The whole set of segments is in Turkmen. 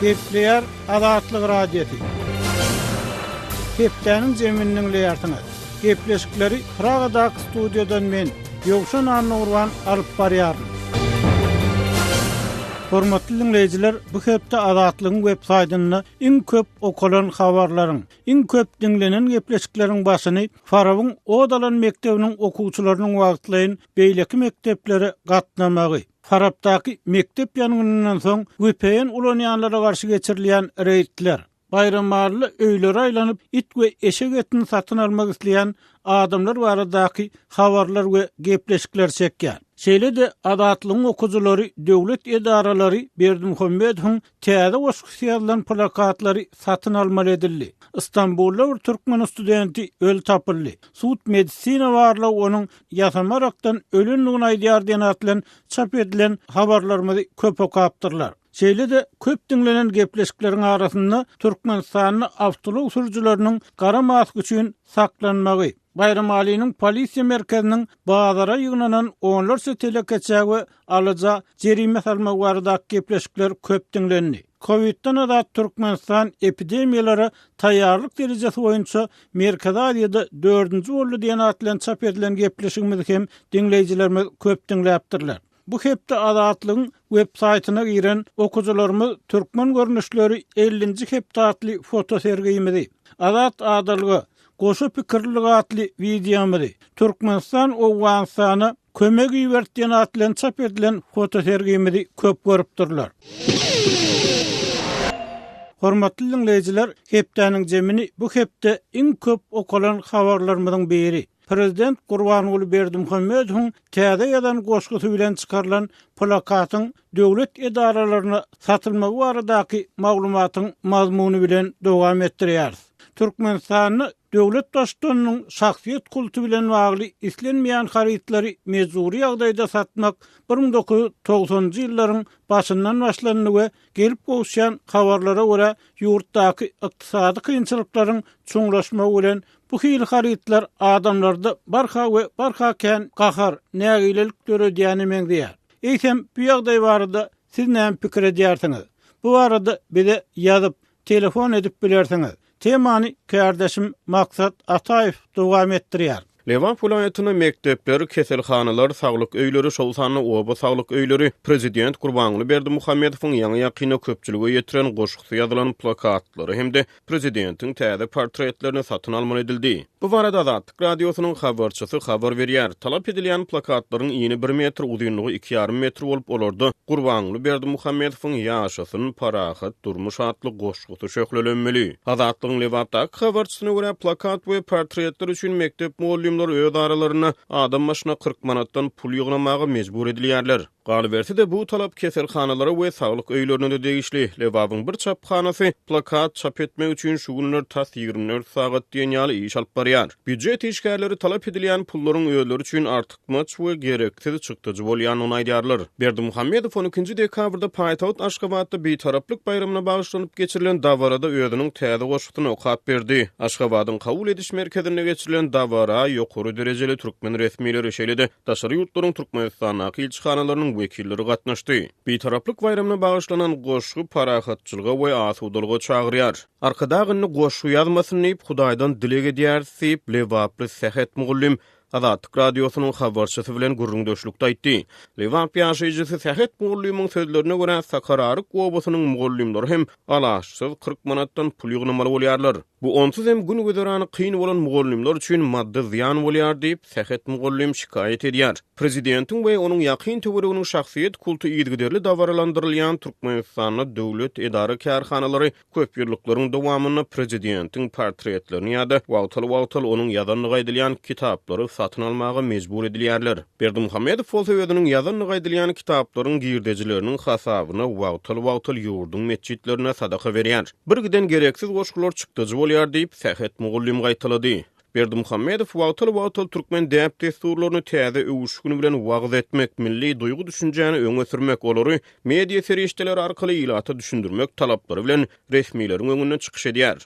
Gepleyer Azatlyk radiosi. Hepdeniň jeminiň leýartyny. Gepleşikleri Pragadak studiodan men Ýogşan Anurwan alyp barýarym. Hormatly dinleýijiler, bu hepde Azatlygyň web-saýtyny iň köp okulan habarlaryň, iň köp dinlenen gepleşikleriň başyny Farabyň Odalan mektebiniň okuwçylarynyň wagtlaýyn beýleki mektepleri gatnamagy. Farabdaky mektep ýangynyndan soň WPN ulanýanlara garşy geçirilýän reýtler, bayramlarly öýlere aýlanyp it we eşek etini satyn almak isleýän adamlar baradaky habarlar we gepleşikler çekýär. Şeýle de Azatlygyň okuwçylary, döwlet edaralary Berdimuhammedowyň täze oşgusyalan plakatlary satyn almaly edildi. İstanbulda bir Türkmen studenti öl tapyldy. Sud medisina barly onuň ýasamarakdan ölenligini aýdýar diýen atlan çap edilen habarlarymyzy köp okapdyrlar. Şeýle de köp dinlenen gepleşikleriň arasynda Türkmenistanyň awtolog sürüjileriniň gara mask üçin saklanmagy, Bayram Ali'nin polisiya merkezinin bazara yığınanan onlarca telekeçäk we alyja jerime salmak barada gepleşikler köp dinlendi. Covid'dan azat Türkmenistan epidemiýalary taýýarlyk derejesi boýunça Merkezi Aziýada 4-nji boldy diýen atlan çap edilen gepleşigimiz hem dinleýijilerimiz köp dinläpdirler. Bu hepde Azatlygyň web-saýtyna giren okuwçylarymyz türkmen görnüşleri 50-nji hepde atly foto sergiyimizi, Azat adalygy, goşu pikirligi atly videomizi, Türkmenistan Owganystana kömek ýerdiýen atlan çap edilen foto sergiyimizi köp görüpdirler. Hormatly dinleýijiler, hepdeniň jemini bu hepde iň köp okulan habarlarymyzyň biri. Prezident Gurbanuly Berdimuhammedowyň täze ýadan goşgusy bilen çykarylan plakatyň döwlet edaralaryna satylmagy baradaky maglumatyň mazmuny bilen dowam etdirýär. Türkmenistanyň döwlet başçysynyň şahsiýet kultu bilen bagly islenmeýän harytlary mezuri ýagdaýda satmak 1990-njy ýyllaryň başyndan başlandy we gelip goşýan habarlara görä ýurtdaky ykdysady kynçylyklaryň çoňlaşmagy bilen bu hil harytlar adamlarda barha we barhaken gahar nägilelik görýän meňdiýär. Eýsem bu ýagdaý barada siz näme pikir edýärsiňiz? Bu barada bize ýazyp telefon edip bilersiňiz. Temany kardeşim Maksat Ataýew dowam etdirýär. Lewan vilayatynyň mektepleri, keselhanalar, saglyk öýleri, şol sanly oba saglyk öýleri Prezident Gurbanuly Berdimuhammedowyň ýaňy ýakyna köpçüligi ýetiren goşgusy ýazylan plakatlary hemde prezidentiň täze portretlerini satyn almaly edildi. Bu barada Azatlyk radiosynyň habarçysy habar berýär. Talap edilýän plakatlaryň ýeni 1 metr, uzunlygy 2,5 metr bolup olardy. Gurbanuly Berdimuhammedowyň ýaşasyny parahat durmuş atly goşgusy şöhlelenmeli. Azatlygyň Lewatdaky habarçysyna görä plakat we portretler üçin mektep muallimler öz aralaryna adam başyna 40 manatdan pul ýygnamagy mejbur edilýärler. Galyberti de bu talap keselhanalary we saglyk öýlerine de degişli. Lewabyň bir çaphanasy plakat çap etmek üçin şu günler tas 24 sagat diýen ýaly iş alyp barýar. Büdjet işgärleri talap edilýän pullaryň öýleri üçin artykmaç we gereksiz çykdyjy bolýan ony aýdýarlar. Berdimuhammedow 12-nji dekabrda paýtagat Aşgabatda betaraplyk bayramagyna bagyşlanyp geçirilen dawarada özüniň täze goşgusyny okap berdi. Aşgabatyň kabul ediş merkezine geçirilen dawara ýokary derejeli türkmen resmiýetleri şeýle de daşary ýurtlaryň Türkmenistanyň ilçihanalarynyn wekilleri gatnaşdy. Betaraplyk bayramagyna bagyşlanan goşgu parahatçylyga we asudalyga çagyrýar. Arkadagyny goşgu ýazmasyny Hudaýdan dilek edýär diýip Lewaply Sehet Mugullim Azatlyk radiosynyň habarçysy bilen gurrundaşlykda aýtdy. Lewap ýaşaýjysy Sehet Mugullimyň sözlerine görä Sakarary obasynyň mugullimleri hem alaşsyz 40 manatdan pul ýygnamaly bolýarlar. Bu onsuz hem gün gözarany kyn bolan mugullimler üçin maddi ziýan bolýar diýip Sehet Mugullim şikaýet edýär. Prezidentiň we onuň ýakyn töwereginiň şahsiýet kultu ýygyderli dawarlandyrylýan Türkmenistanyň döwlet edara kärhanalary köp ýyllyklaryň dowamyny prezidentiň portretlerini ýa-da wagtal onuň ýazanyny gaýdylýan kitaplary satyn almagy mejbur edilýärler. Berdimuhammedow bolsa özüniň ýazanyny gaýdylýan kitaplaryň girdejileriniň hasabyny wagtal ýurdun mesjitlerine sadaka berýär. Bir giden gereksiz goşgular çykdyjy bolýar diýip Sehet Mugullim gaýtylady. Berdimuhammedow wagtal türkmen däp desturlaryny täze öwüşgüni bilen wagt etmek, milli duýgu düşünjäni öňe sürmek olary media serişdeleri arkaly ýylata düşündirmek talaplary bilen resmiýetleriň öňüne çykyş edýär.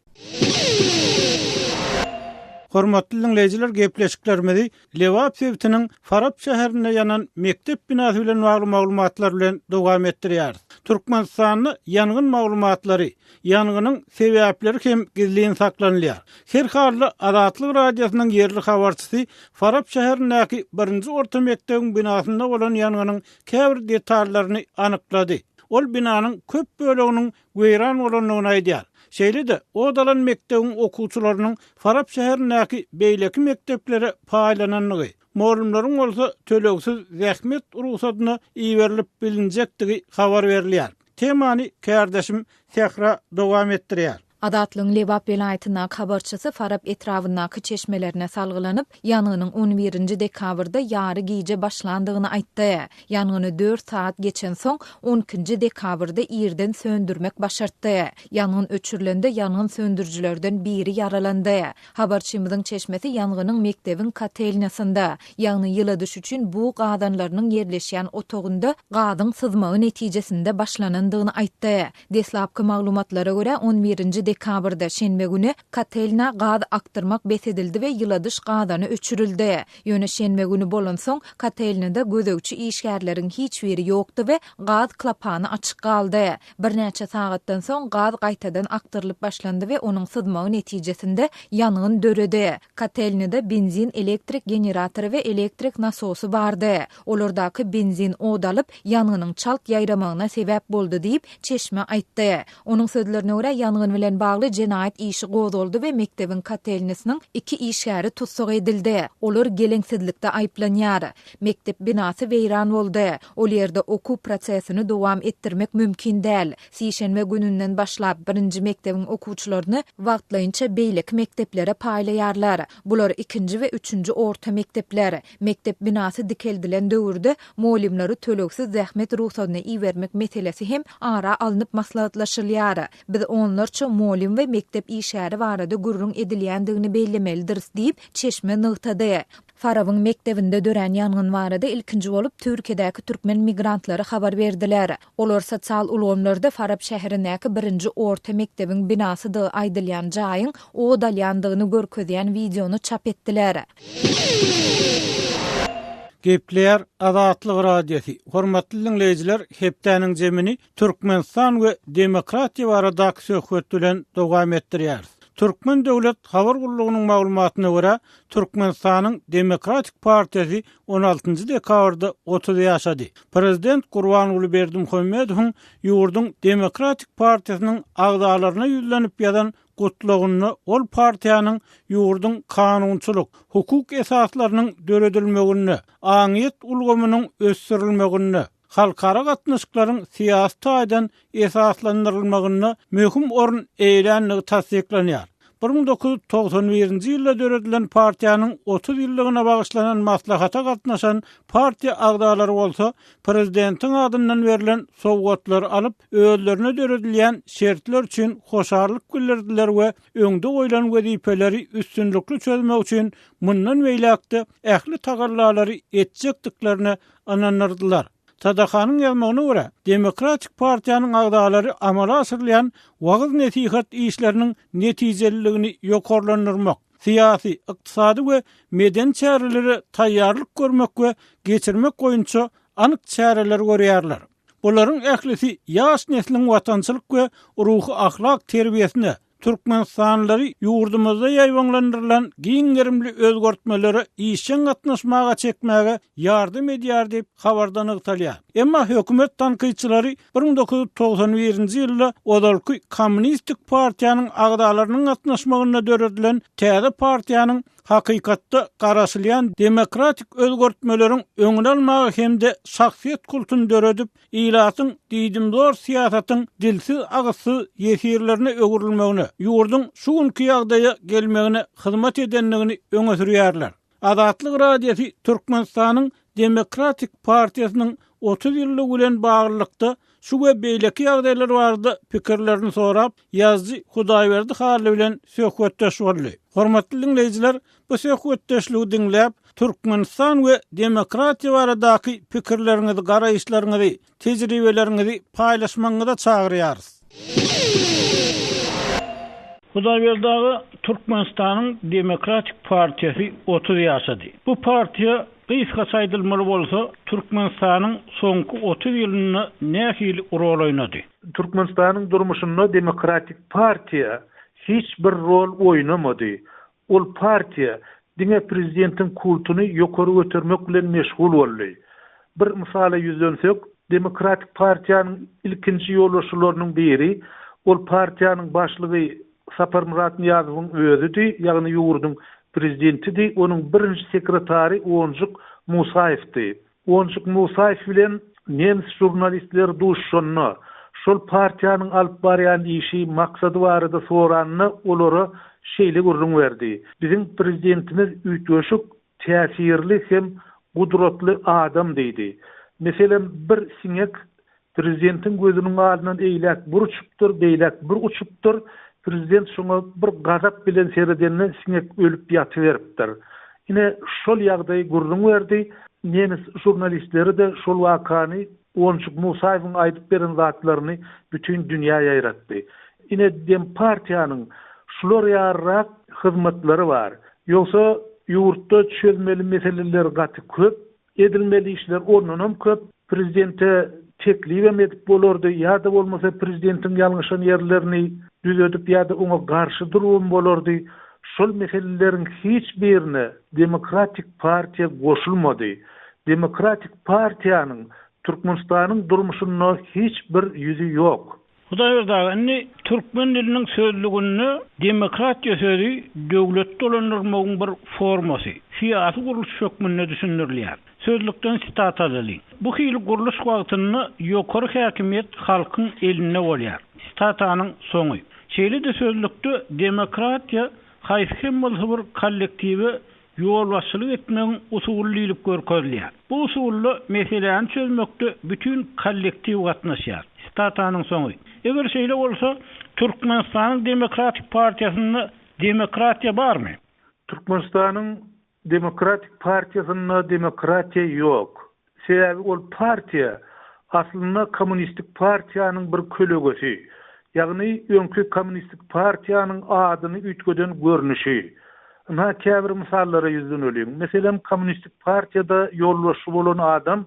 Hormatly dinleýijiler, gepleşiklerimizi Lewap sewtiniň Farab şäherinde ýanan mektep binasy bilen maglumatlar bilen dowam etdirýär. Türkmenistanyny ýangyn maglumatlary, ýangynın sebäpleri hem gizliň saklanýar. Her halda Azatlyk radiosynyň yerli habarçysy Farab şäherindäki 1-nji orta mekdebiň binasynda bolan ýanganyň käbir detallaryny anyklady. Ol binanyň köp böleginiň weýran bolanlygyny aýdýar. Şeýle-de o dalan mekdebiň okuwçylarynyň Farab şäherindäki beýleki mekdeplere paýlananlygy, molumlaryň bolsa töleksiz zähmet ruhsatyna iýerilip bilinjektigi habar berilýär. Temany kärdeşim Sehra dowam etdirýär. Adatlyň Lebap welaýatyna habarçysy Farab etrawynaky çeşmelerine salgylanyp, ýanynyň 11-nji dekabrda ýary giýje başlandygyny aýtdy. Ýanyny 4 saat geçen soň 12-nji dekabrda ýerden söndürmek başartdy. Ýanyň öçürilende ýanyň söndürjülerden biri yaralandy. Habarçymyzyň çeşmesi ýanynyň mekdebiň kotelnasynda. Ýagny ýyladyş üçin bu gadanlarynyň yerleşýän otogunda gadyň sızmagy netijesinde başlanandygyny aýtdy. Deslapky maglumatlara görä 11-nji dekabrda şenbe güni kotelna gad aktyrmak besedildi we ýyladyş gadany öçürildi. Ýöne şenbe güni bolan soň kotelnada gözegçi işgärleriň hiç biri ýokdy we gad klapany açyk galdy. Bir näçe sagatdan soň gad gaýtadan aktyrylyp başlandy we onuň sızmagy netijesinde ýangyn döredi. Kotelnada benzin, elektrik generatory we elektrik nasosy bardy. Olardaky benzin odalyp ýanynyň çalk ýaýramagyna sebäp boldy diýip çeşme aýtdy. Onuň sözlerine görä ýangyn bilen bagly jenaýat işi gozuldy we mekdebiň kotelnasynyň 2 işgäri tutsak edildi. Olar geleňsizlikde aýplanýar. Mektep binasy weýran boldy. Ol ýerde okuw prosesini dowam etdirmek mümkin däl. Sişenme gününden başlap 1-nji mekdebiň okuwçylaryny wagtlaýynça beýleki mekteplere paýlaýarlar. Bular 2-nji we 3-nji orta mektepler. Mektep binasy dikeldilen döwürde molimleri töleksiz zähmet ruhsatyny iýermek meselesi hem ara alınıp maslahatlaşylýar. Biz onlarça molim we mektep işäri barada gurrun edilýändigini bellemelidir diýip çeşme nygtady. Farabyň mektebinde dören ýangyn barada ilkinji bolup Türkiýedäki türkmen migrantlary habar berdiler. Olar sosial ulamlarda Farab şäherindäki 1-nji orta mekdebiň binasy da aýdylýan jaýyň o dalýandygyny görkezýän videonu çap etdiler. Gepler Azatlyk radiosu. Hormatly dinleýijiler, hepdäniň jemini Türkmenistan we demokratiýa baradaky söhbet bilen dowam etdirýär. Türkmen döwlet habar gurulugynyň maglumatyna görä, Türkmenistanyň Demokratik Partiýasy 16-njy dekabrda 30 ýaşady. Prezident Gurbanuly Berdimuhammedowyň ýurdun Demokratik Partiýasynyň agdalaryna ýüzlenip ýadan gutlugyny ol partiýanyň ýurdun kanunçylyk, hukuk esaslarynyň döredilmegini, aňyt ulgamynyň ösdürilmegini, halkara gatnaşyklaryň siýasy taýdan esaslandyrylmagyny möhüm orun eýlänligi tasdiklanýar. 1991-nji ýylda döredilen partiýanyň 30 ýyllygyna bagyşlanan maslahata gatnaşan partiýa agdalary bolsa, prezidentiň adyndan berilen sowgatlar alyp, özlerine döredilýän şertler üçin hoşarlyk bildirdiler we öňde goýulan wezipeleri üstünlükli çözmek üçin mundan beýlekde ähli tagarlalary etjekdiklerini ananyrdylar. Sadakanyň ýazmagyna görä, Demokratik Partiýanyň agdalary amala asyrlayan wagyz nesihat işleriniň netijeligini ýokarlandyrmak, siýasy, ykdysady we meden çäreleri taýýarlyk görmek we geçirmek goýunça anyk çäreler görýärler. Bolaryň ählisi ýaş nesliniň watançylyk we ruhy ahlak terbiýesine, Türkmenistanlary ýurdumyzda ýaýwanlandyrylan giňgerimli özgörtmelere işen gatnaşmaga çekmäge ýardym edýär diýip habardan ygtalýar. Emma hökümet tanqyçylary 1991-nji ýylda odalky Kommunistik Partiýanyň agdalarynyň gatnaşmagyna döredilen täze partiýanyň hakykatda garaşylýan demokratik özgörtmeleriň öňüne almagy hemde şahsiýet kultuny döredip, ýylatyň diýdimdor siýasatyň dilsiz agyşy ýesirlerine öwürilmegini, ýurdun şu günkü ýagdaýa gelmegine hyzmat edenligini öňe sürýärler. Azatlyk radiosu Türkmenistanyň Demokratik Partiýasynyň 30 ýyllyk bilen baglykda şu we beýleki ýagdaýlar barada pikirlerini sorap, ýazgy Hudaýberdi Haly bilen söhbetdeş boldy. Hormatly dinleýijiler, bu söhbetdeşligi dinläp, Türkmenistan we demokratiýa baradaky pikirleriňizi, garaýşlaryňyzy, tejribeleriňizi paýlaşmaňyza çagyrýarys. Hudaýberdi Türkmenistanyň Demokratik Partiýasy 30 ýaşady. Bu partiýa Gysga saýdylmaly bolsa, Türkmenistanyň soňky 30 ýylyny nähili rol oýnady? Türkmenistanyň durmuşynda Demokratik Partiýa hiç bir rol oýnamady. Ol partiýa diňe prezidentin kultuny ýokary götürmek bilen meşgul boldy. Bir misaly ýüzlensek, Demokratik Partiýanyň ilkinji ýolbaşçylarynyň biri, ol partiýanyň başlygy Sapar Murat Niýazowyň özüdi, ýagny ýurdun prezidentidi, onuň birinji sekretary Onjuk Musaýewdi. Onjuk Musaýew bilen nemis jurnalistleri duşşanna, şol partiýanyň alyp barýan işi maksady barada soranny olara şeýle gurrun berdi. Bizim prezidentimiz üýtgeşik, täsirli hem gudratly adam diýdi. Meselem bir siňek prezidentin gözüniň aldynan eýlek bir uçupdyr, beýlek bir uçupdyr. Prezident şoňa bir gazap bilen seredenine siňek ölüp ýatyberipdir. Ine şol ýagdaý gurrun berdi. Nemis jurnalistleri de şol wakany Onjuk Musaýewiň aýdyp beren zatlaryny bütün dünýäge ýaýratdy. Ine dem partiýanyň şular ýarrak hyzmatlary bar. Ýogsa ýurtda çözmeli meseleler gaty köp, edilmeli işler onunam köp. Prezidente teklif edip bolardy, ýa-da bolmasa prezidentin ýalňyşan ýerlerini düzedip ýa-da ona garşy durum bolardy. Şol meselelerin hiç birine Demokratik Partiýa goşulmady. Demokratik Partiýanyň Türkmenistanyň durmuşyna hiç bir ýüzi ýok. Hudaýberdi, türkmen diliniň sözlügünde demokratiýa sözi döwlet dolandyrmagyň bir formasy, siýasy guruluş şökmünde düşündirilýär. Sözlükden sitat alyly. Bu hili guruluş wagtyny ýokary häkimiýet halkyň eline bolýar. Sitanyň soňy. Şeýle-de sözlükde demokratiýa haýsy bir kollektiwi ýolbaşçylyk etmegiň usullylyk görkezilýär. Bu usulla meselelerini çözmekde bütün kollektiv gatnaşýar. Sitanyň soňy. Eger şeýle bolsa, Türkmenistanyň Demokratik Partiýasyna demokratiýa barmy? Türkmenistanyň Demokratik Partiýasyna demokratiýa ýok. Sebäbi ol partiýa aslynda Kommunistik Partiýanyň bir kölegesi. Ýagny öňkü Kommunistik Partiýanyň adyny ütgeden görnüşi. Ana käbir misallary ýüzlenelýär. Meselem Kommunistik Partiýada ýolbaşçy bolan adam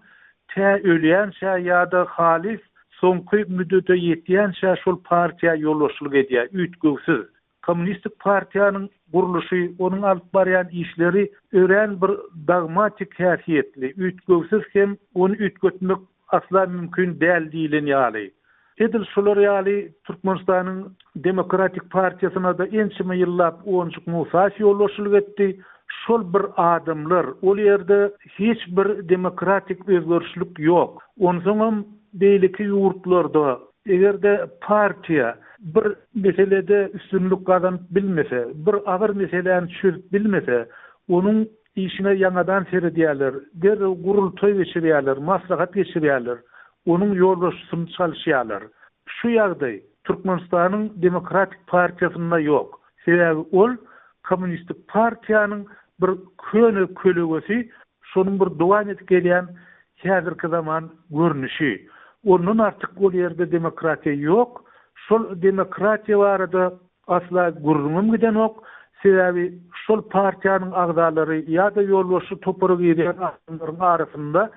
tä ölýänçä ýa-da halis soňky müddete ýetýänçä şol partiýa ýolbaşçylyk edýär, ütgesiz. Kommunistik Partiýanyň guruluşy, onuň alyp barýan işleri ören bir dogmatik häsiýetli, ütgesiz hem onu ütgetmek asla mümkin däl diýilen ýaly. Edil şolar ýaly Türkmenistanyň Demokratik Partiýasyna da ençime ýyllap Onjuk Musaýew ýolbaşçylyk etdi. Şol bir adamlar, ol ýerde hiç bir demokratik özgörüşlük ýok. Onsoňam beýleki ýurtlarda egerde partiýa bir meselede üstünlük kazanıp bilmese, bir agyr meseleni çözüp bilmese, onuň işine ýangadan seredýärler, derrew gurultoý geçirýärler, maslahat geçirýärler, onuň ýolbaşçysyny çalyşýarlar. Şu ýagdaý Türkmenistanyň Demokratik Partiýasynda ýok. Sebäbi ol Kommunistik Partiýanyň bir kölegesi, şonuň bir dowam edip gelýän häzirki zaman görnüşi. Onun artık ol ýerde demokratiýa ýok. Şol demokratiýa barada asla gurrunum giden ok. Sebäbi şol partiýanyň agdalary ýa-da ýolbaşçy toparak ýeren adamlaryň arasynda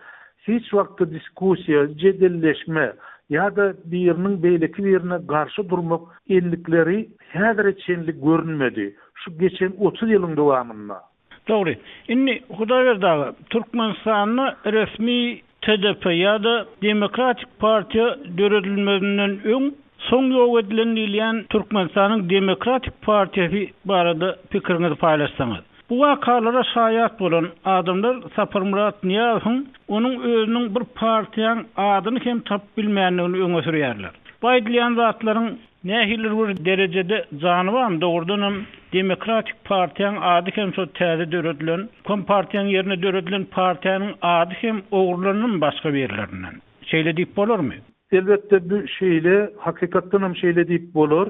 hiç wagtda diskussiýa, jedilleşme ýa-da biriniň beýleki birine garşy durmak enlikleri häzir çenlik görünmedi. Şu geçen 30 ýylyň dowamynda. Dogry. Inni Hudaýberdi, Türkmenistanyň resmi TDP ýa-da Demokratik Partiýa döredilmesinden öň soň ýok edilen diýilen Türkmenistanyň Demokratik Partiýasy barada pikiriňizi paýlaşsaňyz. Bu wakalara şaýat bolan adamlar Sapar Murat Niýazowyň onuň özüniň bir partiýanyň adyny hem tap bilmänligini öňe sürýärler. Bu aýdylýan zatlaryň nähili bir derejede janyby dogrudan Demokratik Partiýanyň ady hem şo täze döredilen, Kompartiýanyň ýerine döredilen partiýanyň ady hem ogurlanyň başga berlerinden. Şeýle diýip bolarmy? Elbette bu şeýle hakykatdan hem şeýle diýip bolar.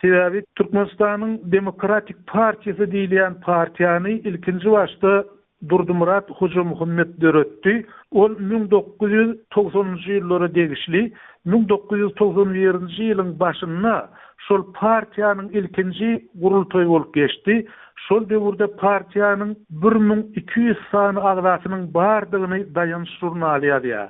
Sebäbi Türkmenistanyň Demokratik Partiýasy diýilen partiýany ilkinji başda Durdymurat Hoca Muhammed döretdi. Ol 1990-njy ýyllara degişli 1991-nji ýylyň başynda şol partiýanyň ilkinji gurultoý bolup geçdi. Şol döwürde partiýanyň 1200 sany agzasynyň bardygyny daýanyş jurnaly ýazýar.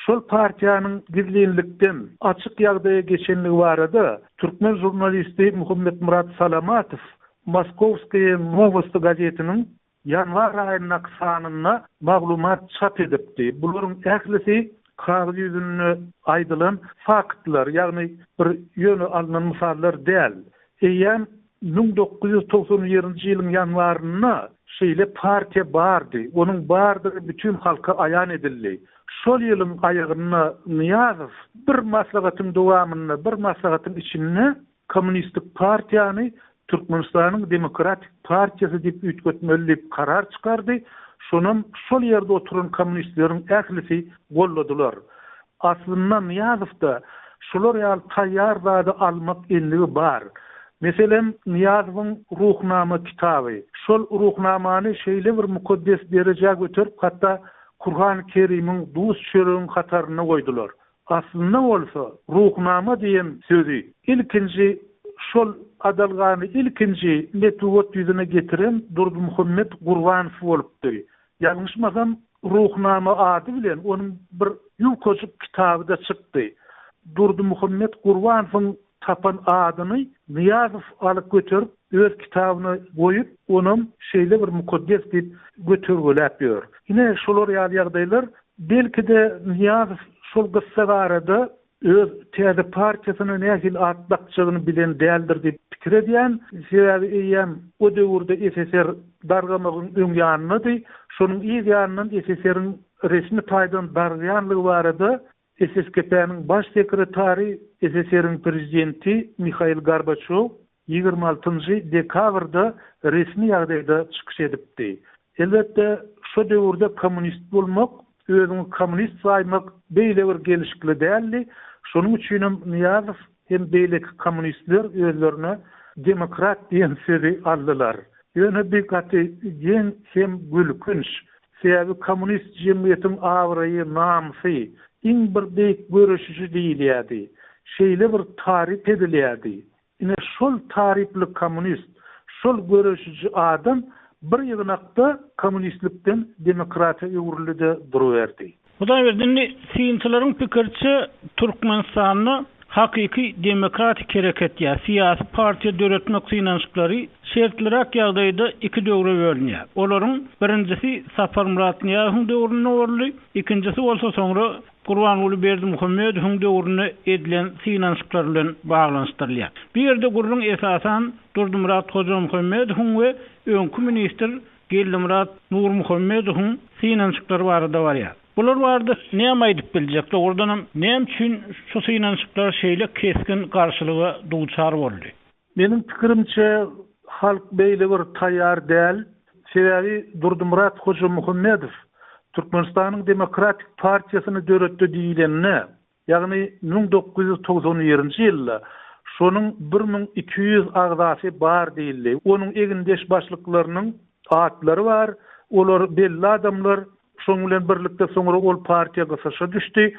Şol partiýanyň gizlenlikden açyk ýagdaýa geçenligi barada türkmen jurnalisti Muhammed Murat Salamatow Moskovskaya Novosti gazetiniň yanvar aýynyň sanyna maglumat çap edipdi. Bularyň ählisi kağız ýüzünde aýdylan faktlar, ýagny bir ýöne alynan misallar däl. Eýen 1991-nji ýylyň ýanwaryna şeýle partiýa bardy. Onuň bardygy bütün halka aýan edildi. Şol ýylyň aýagyna Niýazow bir maslahatyň dowamyny, bir maslahatyň içinde kommunistik partiýany Türkmenistanyň Demokratik Partiýasy diýip üýtgetmeli karar çykardy. Şonun şol ýerde oturan kommunistleriň ählisi golladylar. Aslynda Niýazowda şolar ýaly taýýar zady almak endigi bar. Meselen Niýazowyň ruhnama kitaby. Şol ruhnamany şeýle bir mukaddes derejäge götürüp hatda Kur'an-ı Kerim'in duz çörüğün katarına koydular. Aslında olsa ruhnama diyen sözü ilkinci şol adalgany ilkinci metruwat yüzüne getiren Durdy Muhammed Gurwanow bolupdy. Ýalňyşmasam ruhnama ady bilen onun bir ýukoçuk kitabyda çykdy. Durdy Muhammed Gurwanowyň tapan adyny Niýazow alyp götürüp öz kitabyna goýup onuň şeýle bir mukaddes diýip götürgüläp ýör. Ine şolar ýaly ýagdaýlar belki de Niýazow şol gissa barada öz täze partiýasyny nähil atdakçylygyny bilen däldir diýip pikir edýän. Sebäbi eýem o döwürde SSR dargamagyň öň ýanyny, şonuň iň ýanynyň SSR-iň resmi taýdan dargyanlygy barada SSKP-niň baş sekretary, SSR-iň prezidenti Mikhail Gorbaçov 26 dekabrda resmi ýagdaýda çykyş edipdi. Elbetde şu döwürde kommunist bolmak, özüni kommunist saýmak beýle bir gelişikli däldi. Şonuň üçin Niýazow hem beýleki kommunistler özlerine demokrat diýen sözi aldylar. Ýöne bir gaty ýen hem gülkünç. Sebäbi kommunist jemgyýetiň awraýy, namsy iň bir beýik görüşüji diýilýärdi. Şeýle bir tarif edilýärdi. Ine şol tarifli kommunist, şol görüşüji adam bir ýygnakda kommunistlikden demokratiýa ýöwürlüde duruverdi. Hudaý berdini synçylaryň pikirçi Türkmenistanyny hakyky demokratik hereket ýa syýasy partiýa döretmek synançlary şertlirak ýagdaýda iki döwre bölünýär. Olaryň birincisi Sapar Murat Niýazowyň döwrüne orly, ikincisi bolsa soňra Gurbanuly Berdimuhammedowyň döwrüne edilen synançlar bilen baglanşdyrylýar. Bir ýerde gurrun esasan Durdymurat Hoja Muhammedowyň we öňkü minister Geldimurat Nur Muhammedowyň synançlary barada barýar. Bular barada näme aýdyp biljekler? Ordanam näme üçin şu synançlar şeýle keskin garşylyga duçar boldy? Mening pikirimçe halk beýle bir taýýar däl. Sebäbi Durdymurat Hoja Muhammedow Türkmenistanyň Demokratik Partiýasyny döretdi diýilenne, ýagny 1991-nji ýylda şonuň 1200 agzasy bar diýildi. Onuň egindeş başlyklarynyň atlary bar, olar belli adamlar, şoň bilen birlikde soňra ol partiýa gysaşa düşdi.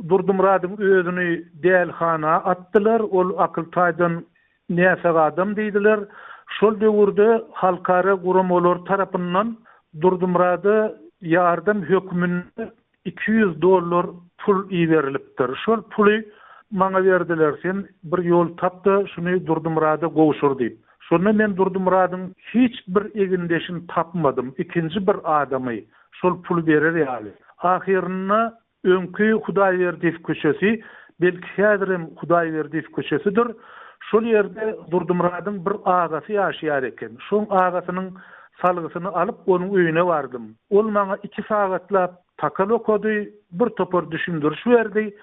Durdymurat'yň özüni dälhana atdylar, ol akyl taýdan näse adam diýdiler. Şol döwürde halkara guramalar tarapyndan Durdymurat'a yardım hökmünde $200 pul iýerilipdir. Şol puly maňa berdiler, sen bir ýol tapdy, şuny Durdymurat'a gowşur diýip. Şonu men Durdymurat'yň hiç bir egindeşini tapmadım. İkinci bir adamy şol pul berer ýaly. Ahirine öňkü Hudaýberdiýew köşesi, belki häzirim Hudaýberdiýew köşesidir. Şol ýerde Durdymurat'yň bir agasy ýaşaýar eken. Şoň agasynyň salgysyny alyp onuň öýüne bardym. Ol maňa 2 sagatlap takal okady, bir topar düşündürüş berdi.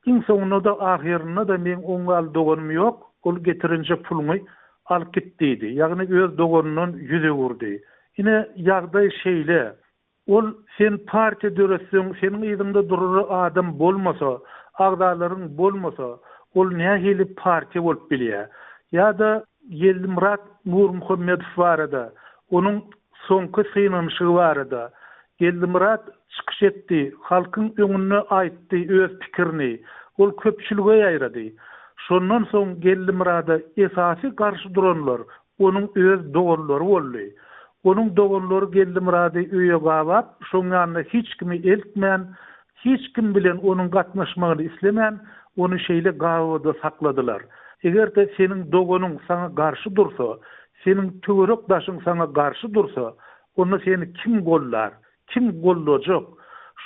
Iň soňunda da ahirine da men oňal doganym ýok. Ol getirince pulumy alyp gitdi. Ýagny öz doganyndan ýüze wurdy. Ine ýagdaý şeýle. Ol sen partiýa döretseň, seniň ýygyňda durur adam bolmasa, agdalaryň bolmasa, ol nähili partiýa bolup bilýär. Ýa-da Geldimurat Nur Muhammedow barada, onuň soňky synanyşy barada geldi Murat çykyş etdi, halkyň öňüne aýtdy öz pikirini, ol köpçülüge ýaýrady. Şondan soň geldi Murada esasy garşy duranlar, onuň öz dogurlary boldy. Onuň dogurlary geldi Murada öýe gabap, şoňa hiç kimi eltmän, hiç kim bilen onuň gatnaşmagyny islemän, onu şeýle gawada sakladylar. Eger de senin dogonuň sana garşy dursa, senin töwerek daşyň sana garşy dursa, onu seni kim gollar, kim gollajak?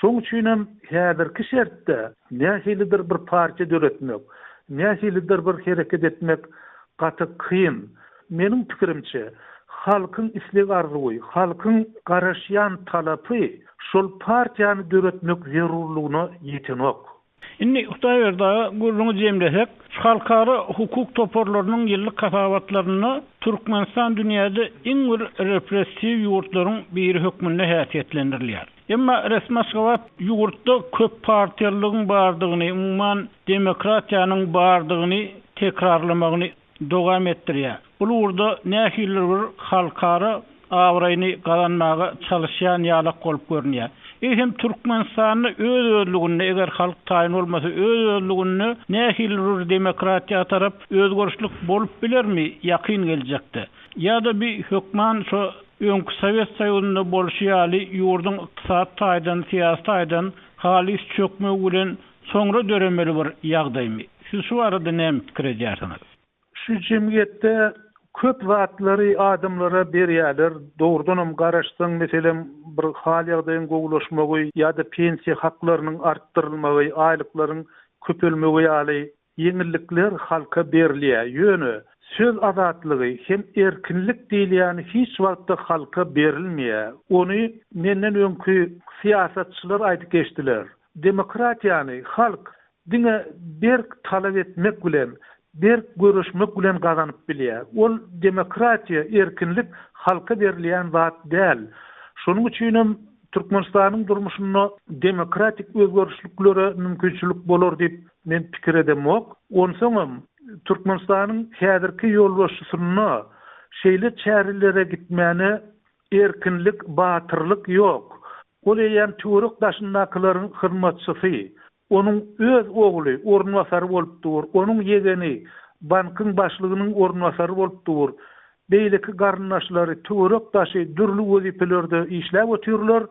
Şoň üçin hem häzirki şertde nähilidir bir parça döretmek, nähilidir bir hereket etmek gaty kıyın. Meniň pikirimçe, halkyň isleg arzuwy, halkyň garaşýan talapy şol partiýany döretmek zerurlygyna ýetenok. Inni Uxtaýberda gurruňy jemlesek, halkara hukuk toporlarynyň ýyllyk kafabatlaryny Türkmenistan dünýäde iň bir repressiw ýurtlaryň biri hökmünde häsiýetlendirilýär. Emma resmi şebat ýurtda köp partiýalygyň bardygyny, umman demokratiýanyň bardygyny tekrarlamagyny dowam etdirýär. Bu urda nähili bir halkara awraýny gazanmaga çalışýan ýalak bolup görünýär. Hem Türkmenistanyň öz özlügini eger halk taýin bolmasa öz özlügini nähili bir demokratiýa tarap öz görüşlük bolup bilermi? Ýakyn geljekdi. Ýa-da bir hökman şo öňkü Sowet Soýuzyna bolşýaly ýurdun ykdysat taýdan, siýasat taýdan halis çökme bilen soňra döremeli bir ýagdaýmy. Siz şu arada näme pikir edýärsiňiz? Şu jemgyýetde köp watlary adamlara berýärler. Dogrudanam garaşsaň, meselem bir hal ýagdaýyň gowulaşmagy ýa-da pensiýa haklarynyň artdyrylmagy, aýlyklaryň köpelmegi ýaly ýeňillikler halka berilýär. Ýöne söz azatlygy hem erkinlik diýilýän hiç wagtda halka berilmeýär. Ony menden öňkü siýasatçylar aýdyp geçdiler. Demokratiýany halk diňe berk talap etmek bilen, berk görüşmek bilen gazanyp bilýär. Ol demokratiýa, erkinlik halka berilýän zat däl. Şonuň üçin Türkmenistanyň durmuşyna demokratik özgörüşliklere mümkinçilik bolar diýip men pikir edemok. Onsoňam Türkmenistanyň häzirki ýolbaşçysyna şeýle çärilere gitmäni erkinlik, batyrlyk ýok. Ol ýa-da töwerek daşyndakylaryň hyrmatçysy, onuň öz ogly ornwasary bolup dur, onuň ýegeni bankyň başlygynyň ornwasary bolup dur. Beýleki garnaşlary töwerek daşy dürli wezipelerde işläp ötürler,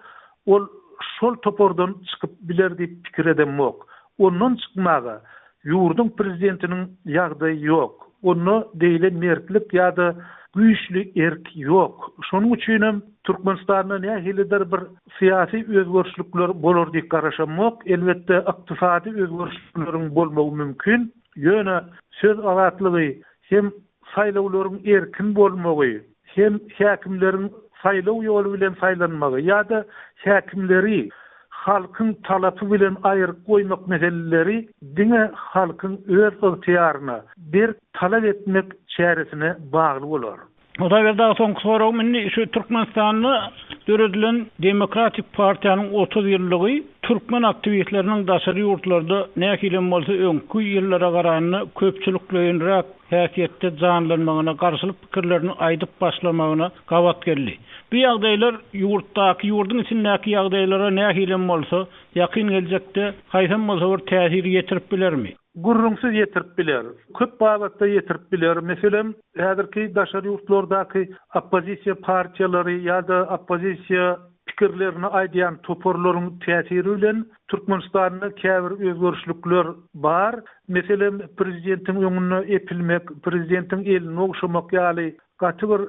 ol şol topordan çykyp biler diýip pikir edemok. Ondan çykmagy ýurdun prezidentiniň ýagdaýy ýok. Onu deýle merklik ýa-da güýçli erk ýok. Şonuň üçin hem Türkmenistanda nähilidir bir siýasy özgörüşlikler bolar diýip garaşamok. Elbetde ykdysady özgörüşlikleriň bolmagy mümkin. Ýöne söz azatlygy hem saýlawlaryň erkin bolmagy, hem häkimleriň saýlaw ýoly bilen saýlanmagy ýa-da häkimleri halkyň talapy bilen aýryp goýmak meseleleri diňe halkyň öz ygtyýaryna bir talap etmek çäresine bagly bolar. Oda da soňky soraw meni şu Türkmenistanyň döredilen Demokratik Partiýanyň 30 ýyllygy Türkmen aktivistleriniň daşary ýurtlarda näkilen bolsa öňkü ýyllara garaýan köpçülikleýinrek häsiýetde janlanmagyna, garşylyk pikirlerini aýdyp başlamagyna gawat geldi. Bu ýagdaýlar ýurtdaky, ýurdun içindäki ýagdaýlara näkilen bolsa ýakyn geljekde haýsam bolsa bir täsir ýetirip bilermi? Gurrunsyz ýetirip biler. Köp babatda ýetirip biler. Meselem, häzirki daşary ýurtlardaky oppozisiýa partiýalary ýa-da oppozisiýa pikirlerini aýdýan toporlaryň täsiri bilen Türkmenistanyň käbir özgörüşlikler bar. Meselem, prezidentiň öňüne epilmek, prezidentiň elini okşamak ýaly gaty bir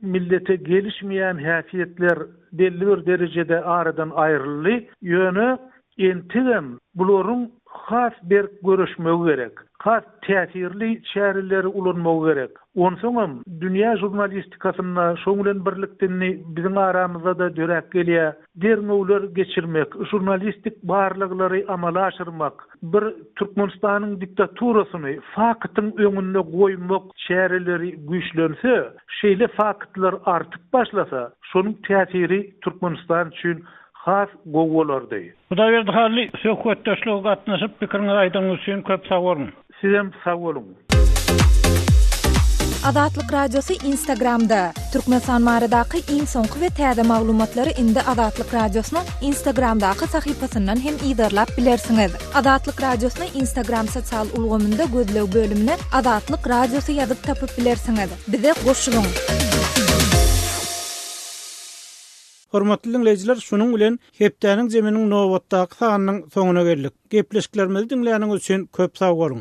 millete gelişmeýän häsiýetler belli bir derejede aradan aýryldy. Ýöne entigem bularyň has bir görüşmegi gerek. Has täsirli çäreleri ulanmagy gerek. Onsoňam dünýä jurnalistikasyna şoň bilen birlikdenni biziň aramyzda da dörek gelýär. Dermewler geçirmek, jurnalistik barlyklary amala aşyrmak, bir Türkmenistanyň diktaturasyny faktyň öňüne goýmak çäreleri güýçlense, şeýle faktlar artyp başlasa, şonuň täsiri Türkmenistan üçin has gowalardy. Huda berdi hali söhbetdeşlige gatnaşyp pikiriňizi aýdyňyz üçin köp sag bolun. Sizem sag bolun. Azatlyk Radiosu Instagramda. Türkmenistan maradaky iň soňky we täze maglumatlary indi Azatlyk Radiosynyň Instagramdaky sahypasyndan hem ýa-da bilersiňiz. Azatlyk Radiosynyň Instagram sosial ulgamynda gözlew bölümine Azatlyk Radiosu ýazyp tapyp bilersiňiz. Bize goşulyň. Hormatly dinleyijiler, şunuň bilen hepdeniň jeminiň nowatdaky sanynyň soňuna geldik. Gepleşiklerimizi dinleýäniňiz üçin köp sag bolun.